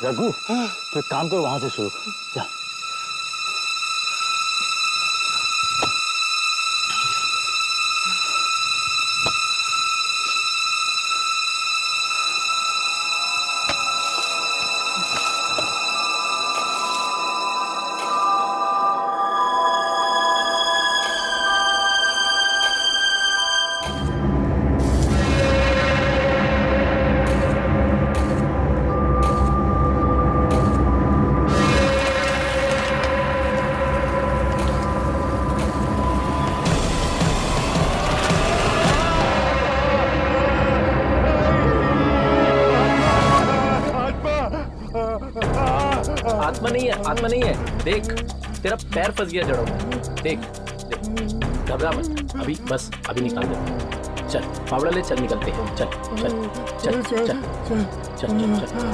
रघु तो एक काम करो, वहां से शुरू जा। आत्मा नहीं है, देख तेरा पैर फंस गया जड़ों में। देख देख, घबरा मत, अभी बस अभी निकाल दे। चल फावड़ा ले, चल निकलते हैं। चल चल चल चल चल चल चल चल।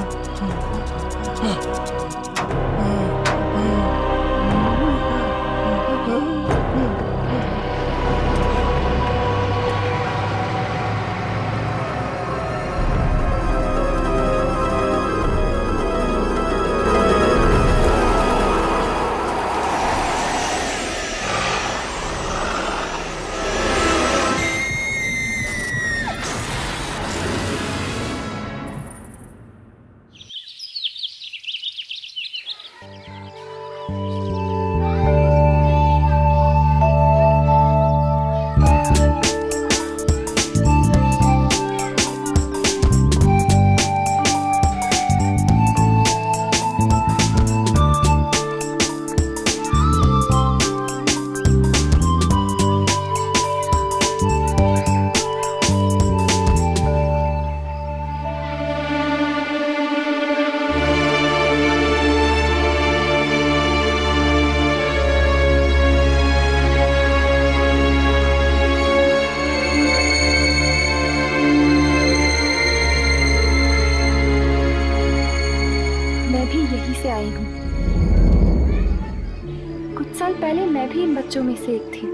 बच्चों में से एक थी,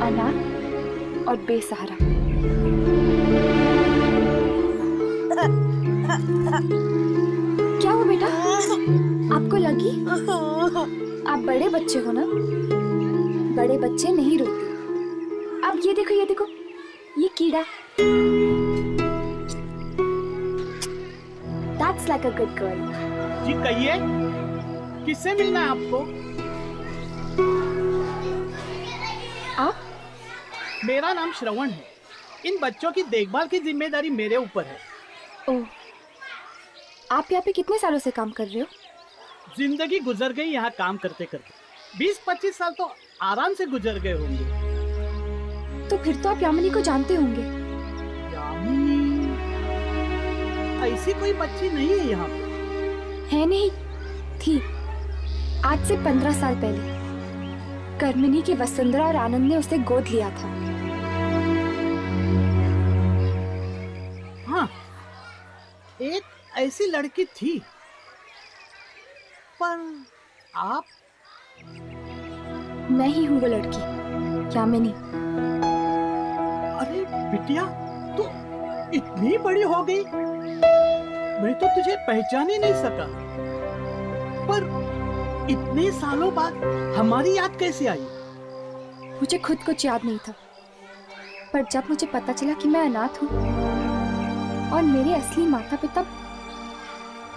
अनाथ और बेसहारा। क्या हुआ बेटा, आपको लगी? आप बड़े बच्चे हो ना, बड़े बच्चे नहीं रोते। अब ये देखो, ये कीड़ा। That's like a good girl. जी कहिए, किससे मिलना है आपको? आप? मेरा नाम श्रवण है। इन बच्चों की देखभाल की जिम्मेदारी मेरे ऊपर है। ओह, आप यहाँ पे कितने सालों से काम कर रहे हो? जिंदगी गुजर गई यहाँ काम करते करते। 20-25 साल तो आराम से गुजर गए होंगे। तो फिर तो आप यामिनी को जानते होंगे। यामिनी? ऐसी कोई बच्ची नहीं है यहाँ पे। है नहीं, थी। आज से 15 साल पहले कर्मिनी के वसुंधरा और आनंद ने उसे गोद लिया था। हाँ, एक ऐसी लड़की थी। पर आप? मैं ही हूँ वो लड़की, यामिनी। अरे बिटिया, तू इतनी बड़ी हो गई, मैं तो तुझे पहचान ही नहीं सका। पर इतने सालों बाद हमारी याद कैसे आई? मुझे खुद कुछ याद नहीं था, पर जब मुझे पता चला कि मैं अनाथ हूँ और मेरे असली माता पिता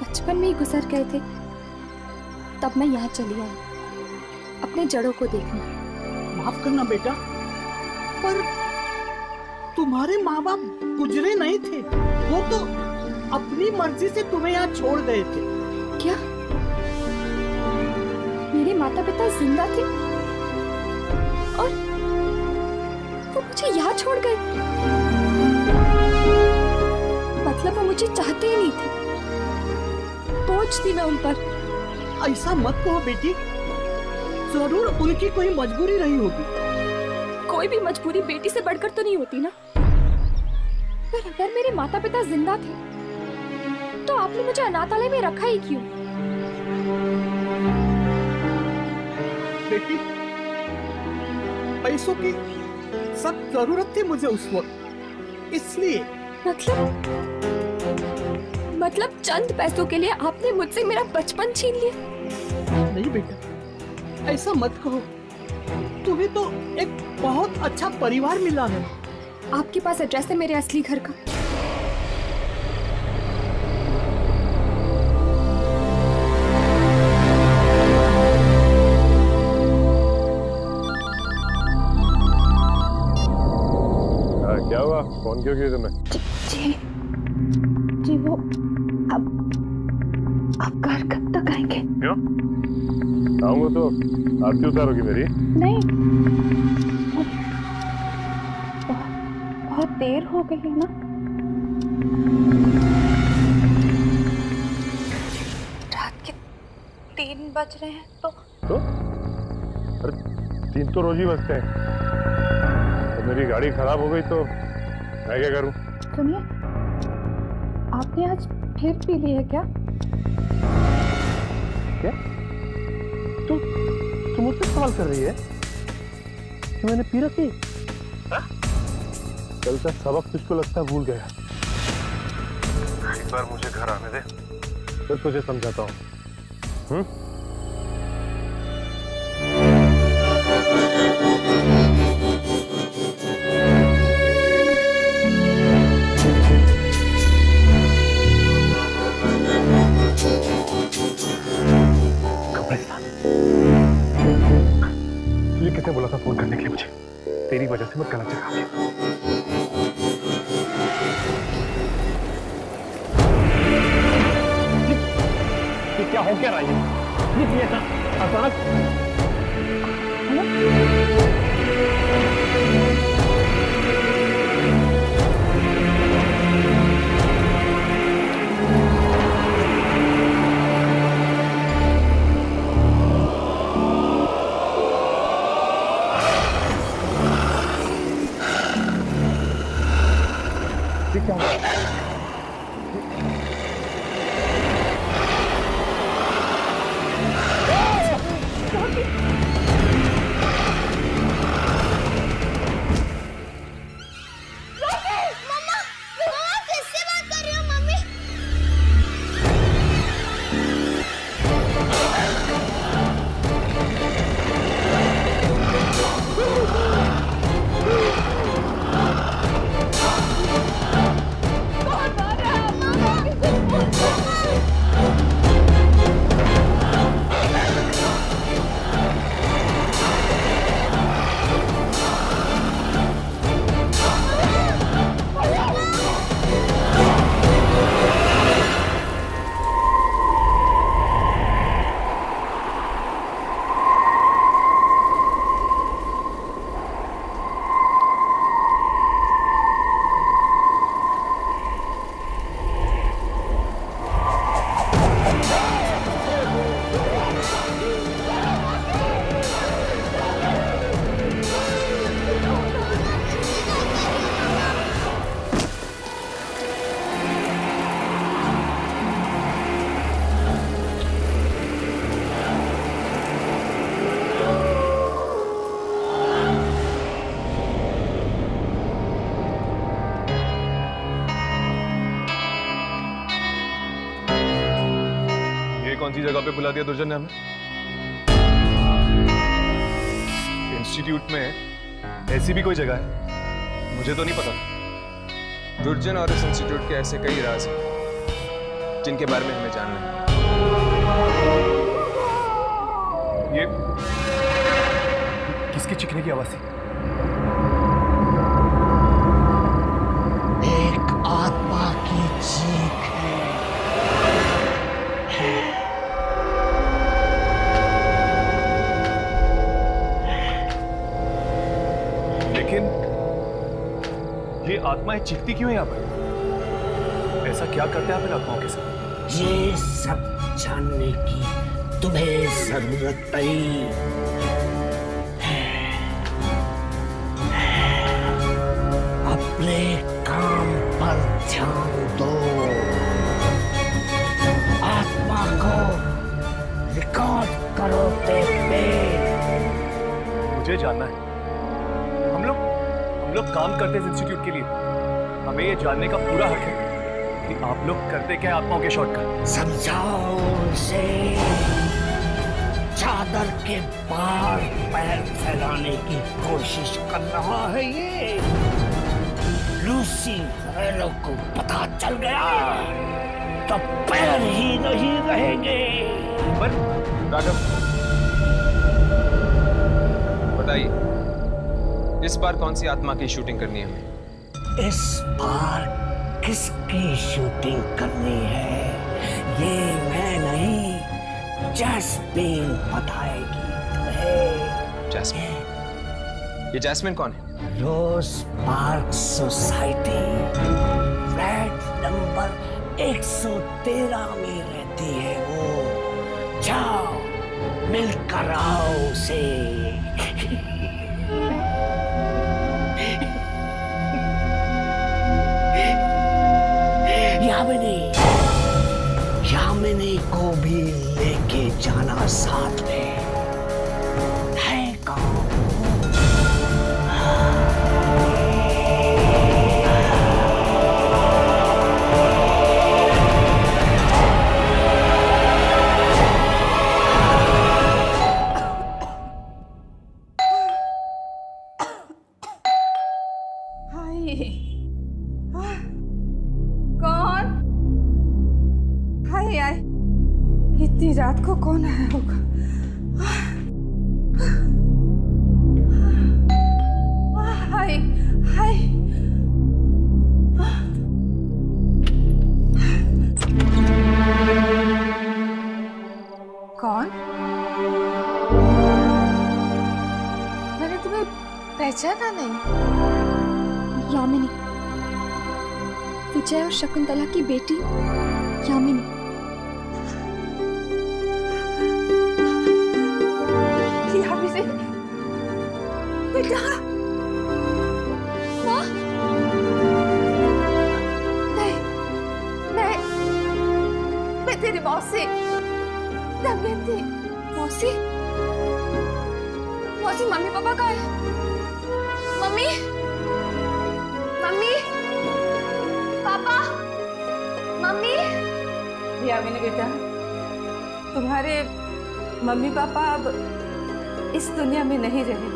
बचपन में ही गुजर गए थे, तब मैं यहाँ चली आई अपने जड़ों को देखने। माफ करना बेटा, पर तुम्हारे माँ बाप गुजरे नहीं थे, वो तो अपनी मर्जी से तुम्हें यहाँ छोड़ गए थे। क्या मेरे माता पिता जिंदा थे और वो मुझे यहाँ छोड़ गए? मतलब वो मुझे चाहते ही नहीं थे, बोझ थी मैं उन पर। ऐसा मत कहो बेटी, जरूर उनकी कोई मजबूरी रही होगी। कोई भी मजबूरी बेटी से बढ़कर तो नहीं होती ना। पर अगर मेरे माता पिता जिंदा थे तो आपने मुझे अनाथालय में रखा ही क्यों? बेटी, पैसों की सख्त जरूरत थी मुझे उस वक्त, इसलिए। मतलब चंद पैसों के लिए आपने मुझसे मेरा बचपन छीन लिया? नहीं बेटा, ऐसा मत कहो। तुम्हें तो एक बहुत अच्छा परिवार मिला है। आपके पास एड्रेस है मेरे असली घर का? क्या हुआ? फोन क्यों किया तुमने? जी वो अब आप घर कब तक आएंगे? क्यों? आऊंगा तो आरती उतारोगी मेरी? नहीं, बहुत देर हो गई है ना। रात के 3 बज रहे हैं तो अरे 3 तो रोज ही बजते हैं। तो मेरी गाड़ी खराब हो गई तो मैं क्या करूं? सुनिए, आपने आज फिर पी ली है क्या? क्या? तू मुझसे सवाल कर रही है कि मैंने पी रखी? कल का सबक तुझको लगता है भूल गया। एक बार मुझे घर आने दे, फिर तुझे समझाता हूँ। तुझे किसने बोला था फोन करने के लिए मुझे? तेरी वजह से मैं गलत जगह आ गया। ये क्या हो क्या रहा है? ये था अचानक। क्या हुआ? कौन सी जगह पे बुला दिया दुर्जन ने हमें? इंस्टीट्यूट में ऐसी भी कोई जगह है? मुझे तो नहीं पता। दुर्जन और इस इंस्टीट्यूट के ऐसे कई राज हैं जिनके बारे में हमें जानना है। ये किसकी चिकने की आवाज थी? एक आत्मा की चीख है। लेकिन ये आत्माएं चीखती क्यों है यहाँ पर? ऐसा क्या करते हैं आप इन आत्माओं के साथ? ये सब जानने की तुम्हें जरूरत नहीं। अपने काम पर ध्यान दो। आत्मा को रिकॉर्ड करो पे। मुझे जानना है। हम लोग काम करते हैं इस इंस्टीट्यूट के लिए। हमें ये जानने का पूरा हक है कि आप लोग करते क्या आत्माओं के शॉट का? समझाओ उसे, चादर के पार पैर फैलाने की कोशिश कर रहा है ये। लूसीफर को पता चल गया तो पैर ही नहीं रहेंगे। पर राघव, बताइए इस बार कौन सी आत्मा की शूटिंग करनी है हमें? इस बार किसकी शूटिंग करनी है ये मैं नहीं, जैस्मीन बताएगी तुम्हें। जैस्मिन? ये जैस्मिन कौन है? रोज पार्क सोसाइटी फ्लैट नंबर 113 में रहती है वो। जाओ मिलकर आओ उसे। यामिनी को भी लेके जाना साथ में, है कौन? कौन? हाय हाय, इतनी रात को कौन आया होगा? हाय हाय, कौन? मैंने तुम्हें पहचाना नहीं। यामिनी, विजय और शकुंतला की बेटी यामिनी। यामिनी बेटा, माँ? नहीं, मैं तेरी मौसी दमयंती। मौसी? मौसी, मम्मी पापा कहाँ है? मम्मी? मम्मी? पापा? मम्मी? यामिनी बेटा, तुम्हारे मम्मी पापा अब इस दुनिया में नहीं रहे।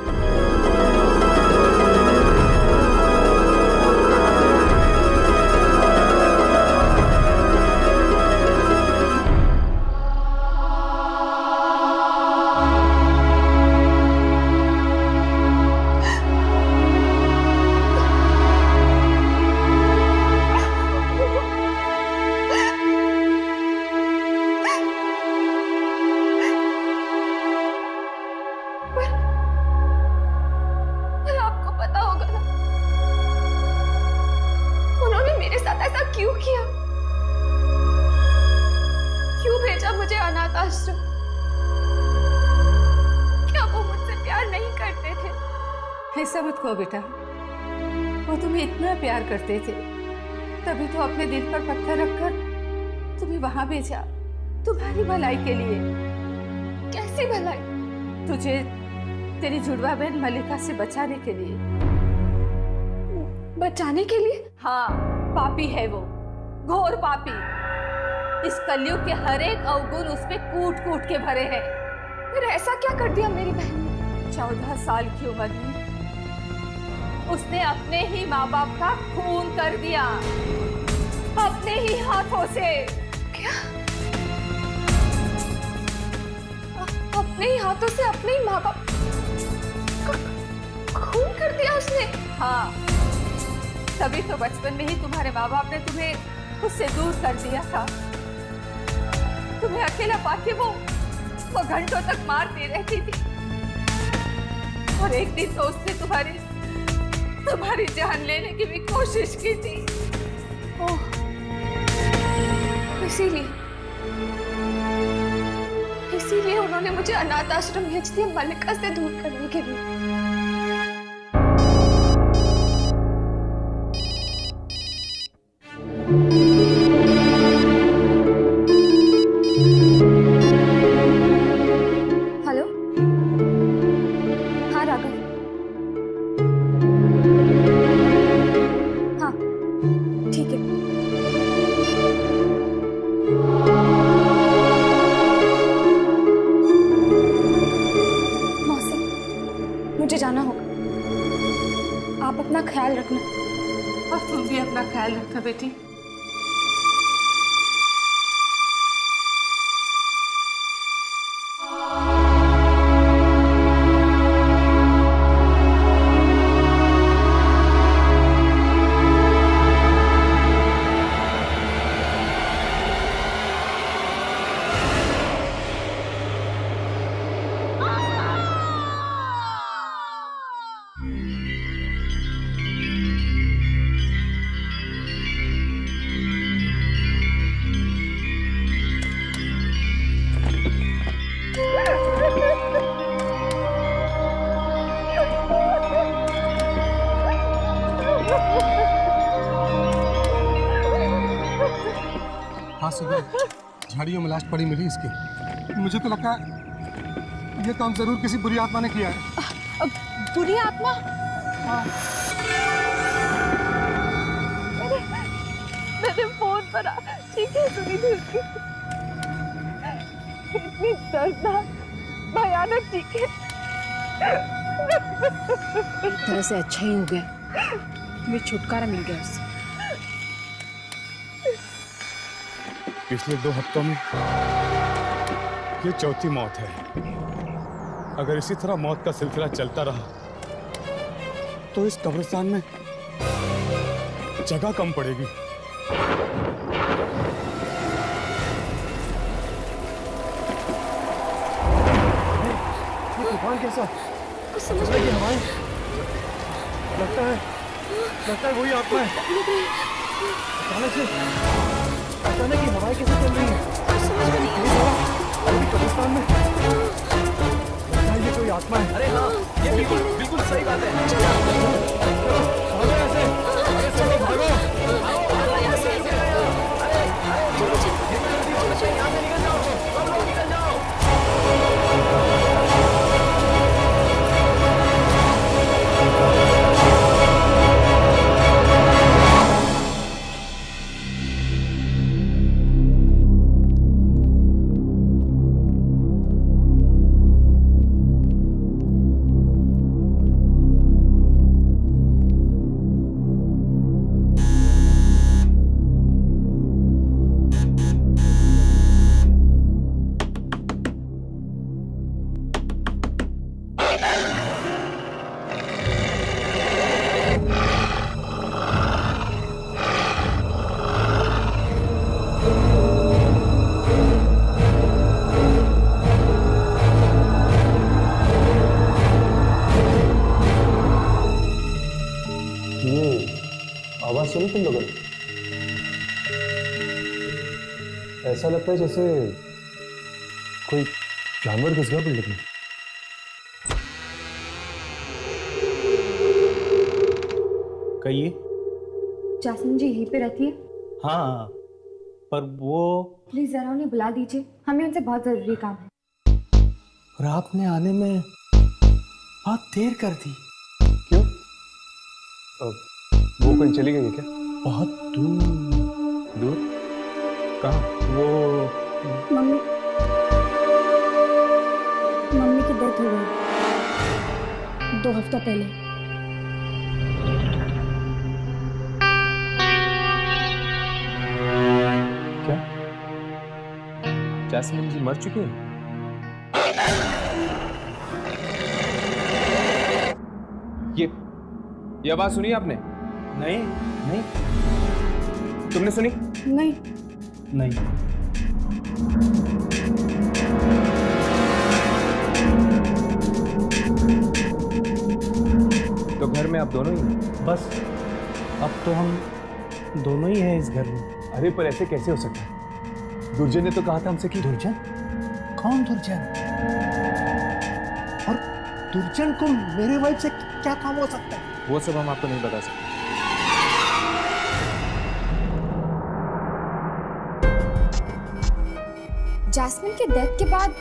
क्यों किया? क्यों भेजा मुझे अनाथ आश्रम? क्या वो मुझसे प्यार नहीं करते थे? ऐसा मत कहो बेटा, वो तुम्हें इतना प्यार करते थे, तभी तो अपने दिल पर पत्थर रखकर तुम्हें वहां भेजा, तुम्हारी भलाई के लिए। कैसी भलाई? तुझे तेरी जुड़वा बहन मलिका से बचाने के लिए। बचाने के लिए? हाँ, पापी है वो, घोर पापी। इस कलयुग के हर एक अवगुण उसपे कूट कूट के भरे हैं। फिर ऐसा क्या कर दिया मेरी बहन ने? 14 साल की उम्र में उसने अपने ही माँ बाप का खून कर दिया, अपने ही हाथों से। क्या? अपने ही हाथों से अपने ही माँ बाप खून कर दिया उसने? हाँ, तभी तो बचपन में ही तुम्हारे माँ बाप ने तुम्हें उससे दूर कर दिया था। तुम्हें अकेला पाके वो घंटों तक मारती रहती थी, और एक दिन तो उसने तुम्हारी जान लेने की भी कोशिश की थी। ओह, इसीलिए उन्होंने मुझे अनाथ आश्रम भेज दिया मलिका से दूर करने के लिए। हेलो, हाँ राघव, हाँ ठीक है। भी अपना ख्याल रखना बेटी। हाँ सुबह झाड़ियों में लाश पड़ी मिली इसकी। मुझे तो लगता है ये काम जरूर किसी बुरी आत्मा ने किया है। बुरी आत्मा? हाँ। मैंने फोन पर चीखें सुनी थी उसकी, इतनी दर्दनाक भयानक चीखें। एक तरह से अच्छा ही हो गया, मुझे छुटकारा मिल गया उससे। पिछले 2 हफ्तों में ये चौथी मौत है। अगर इसी तरह मौत का सिलसिला चलता रहा तो इस कब्रिस्तान में जगह कम पड़ेगी। ये तूफान कैसा? कुछ समझ नहीं हवाएं, लगता है वही आत्मा है। अचानक की हवाएं कैसे चल रही है? कब्रिस्तान में लगता है ये कोई आत्मा है। अरे हाँ, ये बिल्कुल बिल्कुल सही बात है। भागो ऐसे, चलो भागो। यहाँ से निकल जाओ, सब लोग निकल जाओ। आवाज सुनी तुम लोगों ने? ऐसा लगता है जैसे कोई जानवर घुस गया बिल्डिंग में। कहिए। जासमीन जी यहीं पे रहती है? हाँ, पर वो प्लीज जरा उन्हें बुला दीजिए, हमें उनसे बहुत जरूरी काम है। और आपने आने में बहुत देर कर दी। क्यों? वो कहीं चली गई है क्या? बहुत दूर। दूर? कहाँ? वो मम्मी की डेथ हो गई 2 हफ्ता पहले। क्या? जैस्मिन जी मर चुकी है? ये आवाज सुनी आपने? नहीं नहीं तुमने सुनी? नहीं। नहीं। तो घर में आप दोनों ही हैं? बस अब तो हम दोनों ही हैं इस घर में। अरे पर ऐसे कैसे हो सकता है? दुर्जन ने तो कहा था हमसे कि दुर्जन? कौन दुर्जन? और दुर्जन को मेरे वाइफ से क्या काम हो सकता है? वो सब हम आपको नहीं बता सकते। जासमीन के डेथ के बाद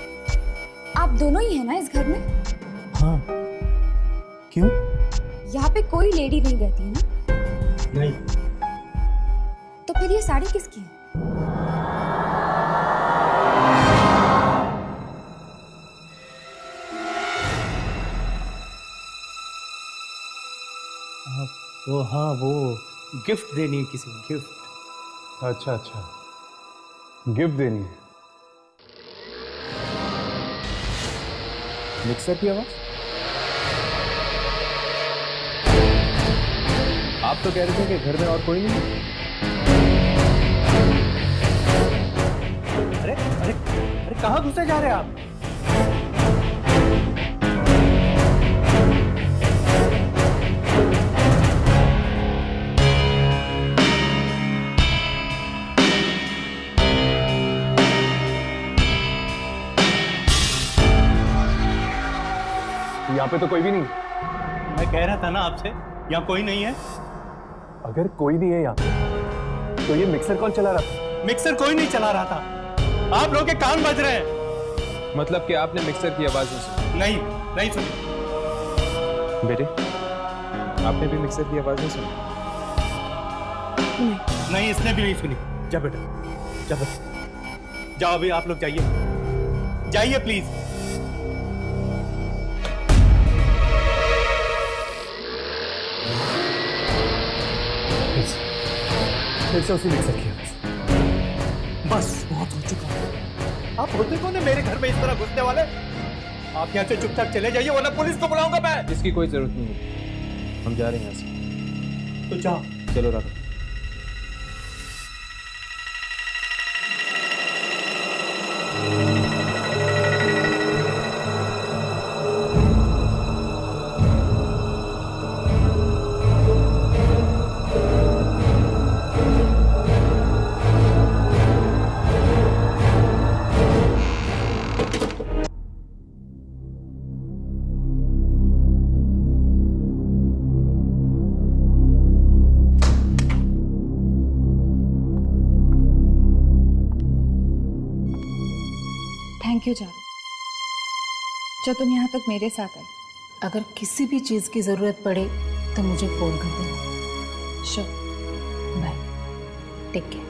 आप दोनों ही हैं ना इस घर में? हाँ। क्यों? यहाँ पे कोई लेडी नहीं रहती है ना? नहीं। तो फिर ये साड़ी किसकी है? वो हाँ, वो गिफ्ट देनी है किसी को, गिफ्ट। अच्छा अच्छा, गिफ्ट देनी है। मिक्सर की आवाज? आप तो कह रहे थे कि घर में और कोई नहीं है। अरे अरे अरे कहाँ घुसे जा रहे हैं आप? यहाँ पे तो कोई भी नहीं। मैं कह रहा था ना आपसे, यहाँ कोई नहीं है। अगर कोई नहीं है यहाँ पे, तो ये मिक्सर कौन चला रहा था? मिक्सर कोई नहीं चला रहा था, आप लोगों के कान बज रहे हैं। मतलब कि आपने मिक्सर की आवाज नहीं सुनी? नहीं नहीं सुनी। बेटे, आपने भी मिक्सर की आवाज नहीं सुनी? नहीं, इसने भी नहीं सुनी। जा बेटा, जा बेटा, जाओ अभी आप लोग जाइए, जाइए प्लीज। फिर से उसी मिक्सर की आवाज। बस बहुत हो चुका। आप होते कौन है मेरे घर में इस तरह घुसने वाले? आप यहाँ से चुपचाप चले जाइए, वरना पुलिस को बुलाऊंगा मैं। इसकी कोई जरूरत नहीं है, हम जा रहे हैं यहाँ से। तो जाओ। चलो राघव। थैंक यू चारू, जो तुम यहाँ तक मेरे साथ आए। अगर किसी भी चीज की जरूरत पड़े तो मुझे फोन कर देना। Sure, bye, take care.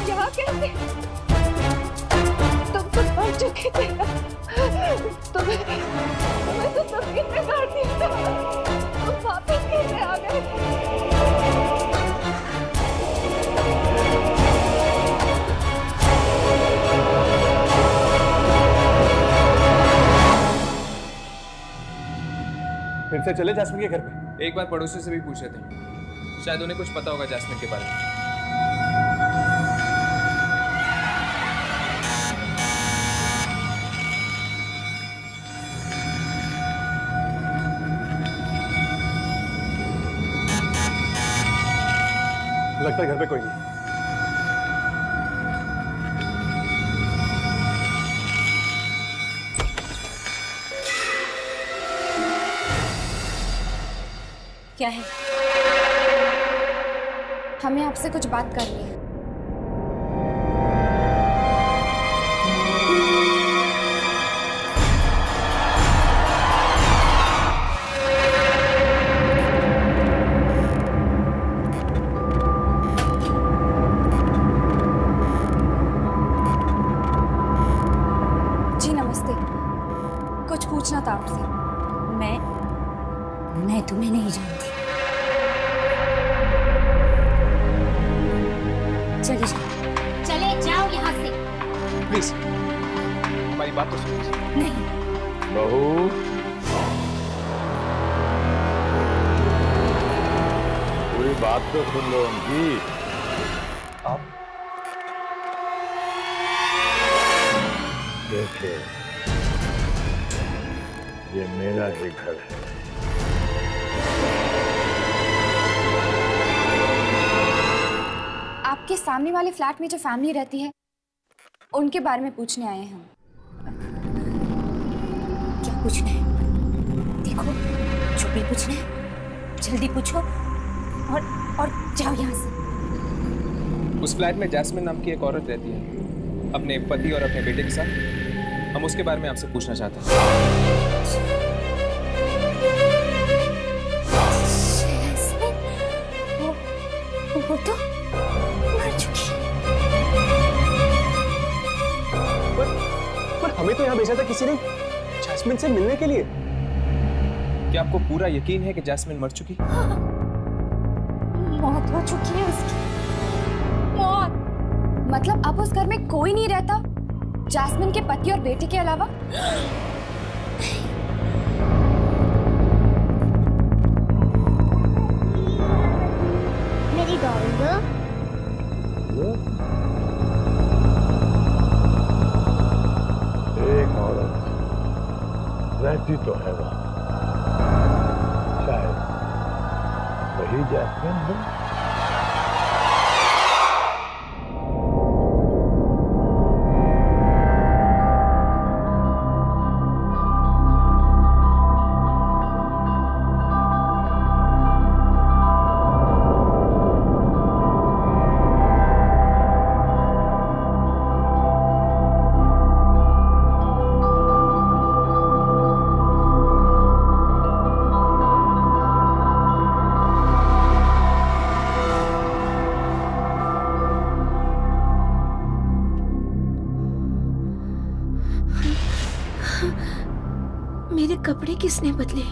यहाँ कैसे? तुम तो मर चुके थे। तुम्हें तो तस्वीर में काट दिया था। तुम वापस कैसे आ गए? फिर से चले जैस्मिन के घर पे? एक बार पड़ोसियों से भी पूछ रहे थे, शायद उन्हें कुछ पता होगा जैस्मिन के बारे में। लगता है घर पे कोई नहीं। क्या है? हमें आपसे कुछ बात करनी है। जी नमस्ते, कुछ पूछना था आपसे। मैं तुम्हें नहीं जानती। चले जाओ, चले जाओ यहाँ से। प्लीज हमारी बात तो सुनिए। नहीं। बहू, पूरी बात तो सुन लो उनकी। आप देखे, ये मेरा ही घर है। आपके सामने वाले फ्लैट में जो फैमिली रहती है उनके बारे में पूछने आए हैं हम। क्या पूछना है? देखो, जो भी पूछना है जल्दी पूछो और जाओ यहाँ से। उस फ्लैट में जैस्मिन नाम की एक औरत रहती है, अपने पति और अपने बेटे के साथ। हम उसके बारे में आपसे पूछना चाहते हैं। वो तो मर चुकी। पर हमें तो यहाँ भेजा था किसी ने जैस्मिन से मिलने के लिए। क्या आपको पूरा यकीन है कि जैस्मिन मर चुकी? मौत हो चुकी है उसकी। मौत मतलब अब उस घर में कोई नहीं रहता जैस्मिन के पति और बेटे के अलावा? मेरी डार्लिंग, एक औरत रहती तो है वहां, शायद वही जैस्मिन है। मेरे कपड़े किसने बदले?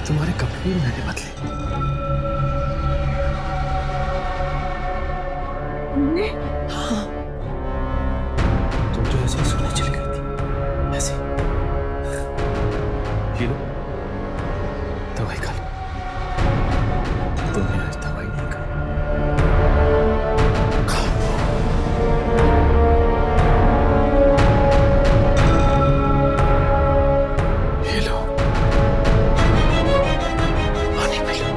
तुम्हारे कपड़े भी मैंने बदले। हाँ, तुम तो ऐसे ही सोने चली गई थी, ऐसे। ये लो, दवाई खा लो। तुमने आज दवाई नहीं खाई। ये लो, पानी पी लो।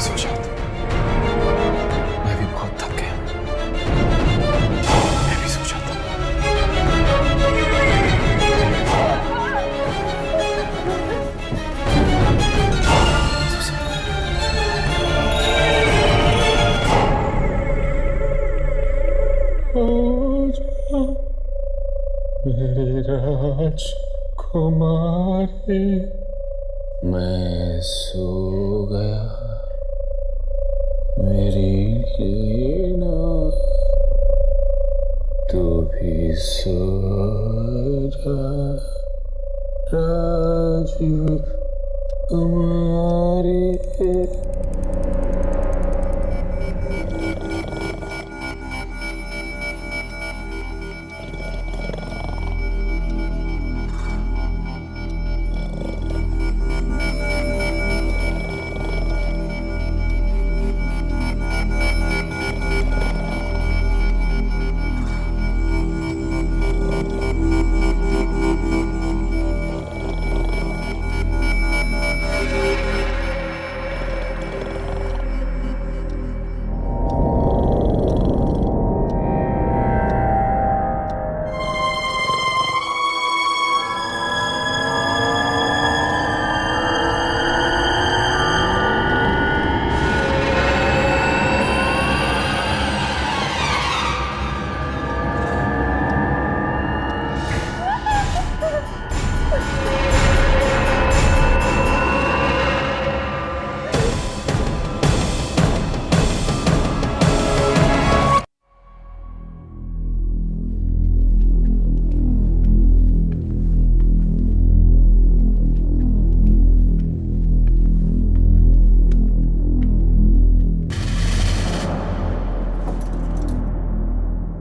सो जाओ, मैं भी बहुत थक गया, मैं भी सो जाता हूँ। मेरी राजकुमारी, मैं सो गया। मेरी लीना तू भी सो जा राजकुमारी।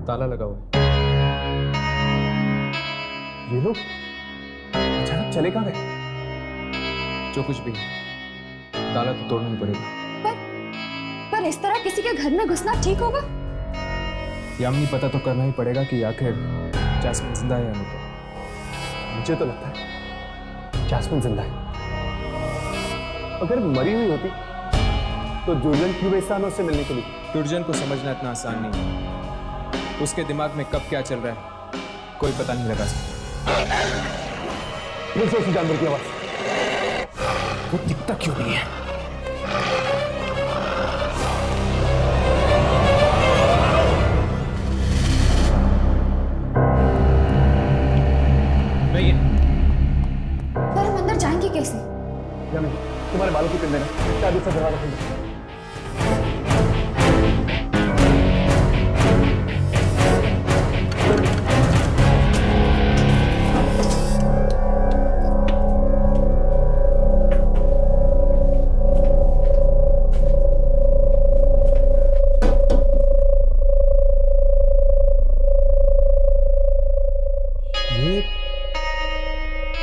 ताला लगा हुआ है। ये लोग अचानक चले कहाँ गए? जो कुछ भी है, ताला तो तोड़ना ही पड़ेगा। पर इस तरह किसी के घर में घुसना ठीक होगा? यामिनी, पता तो करना ही पड़ेगा कि आखिर जैस्मिन जिंदा है या नहीं। मुझे तो लगता है जैस्मिन जिंदा है। अगर मरी हुई होती तो जुर्जन क्यों भेजता हमें उससे मिलने के लिए? दुर्जन को समझना इतना आसान नहीं है। उसके दिमाग में कब क्या चल रहा है कोई पता नहीं लगा सकता। फिर से उसी जानवर की आवाज। वो दिखता क्यों नहीं है? नहीं है। पर हम अंदर जाएंगे कैसे? यामिनी, तुम्हारे बालों की पिन देना, शायद उससे दरवाजा खुल जाए।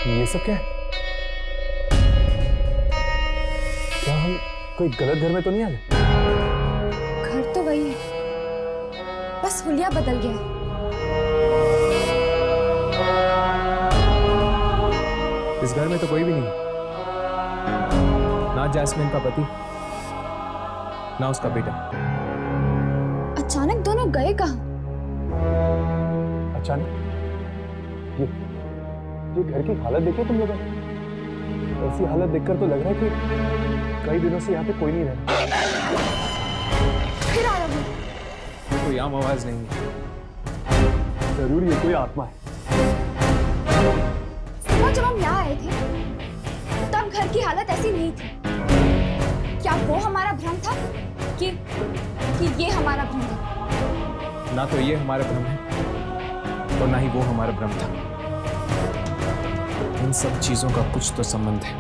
ये सब क्या है? क्या हम कोई गलत घर में तो नहीं आ गए? घर तो वही है, बस हुलिया बदल गया है। इस घर में तो कोई भी नहीं है, ना जैस्मिन का पति ना उसका बेटा। अचानक दोनों गए कहाँ? अचानक? ये घर की हालत देखिए तुम लोगों ने। ऐसी हालत देखकर तो लग रहा है कि कई दिनों से यहाँ पे कोई नहीं रहा। फिर आ रहा हूँ। कोई आम आवाज नहीं है। जरूर ये कोई आत्मा है। सुबह जब हम यहाँ आए थे तब घर की हालत ऐसी नहीं थी। क्या वो हमारा भ्रम था कि ये हमारा भ्रम था? ना तो ये हमारा भ्रम है और ना ही वो हमारा भ्रम था। इन सब चीजों का कुछ तो संबंध है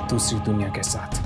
दूसरी दुनिया के साथ।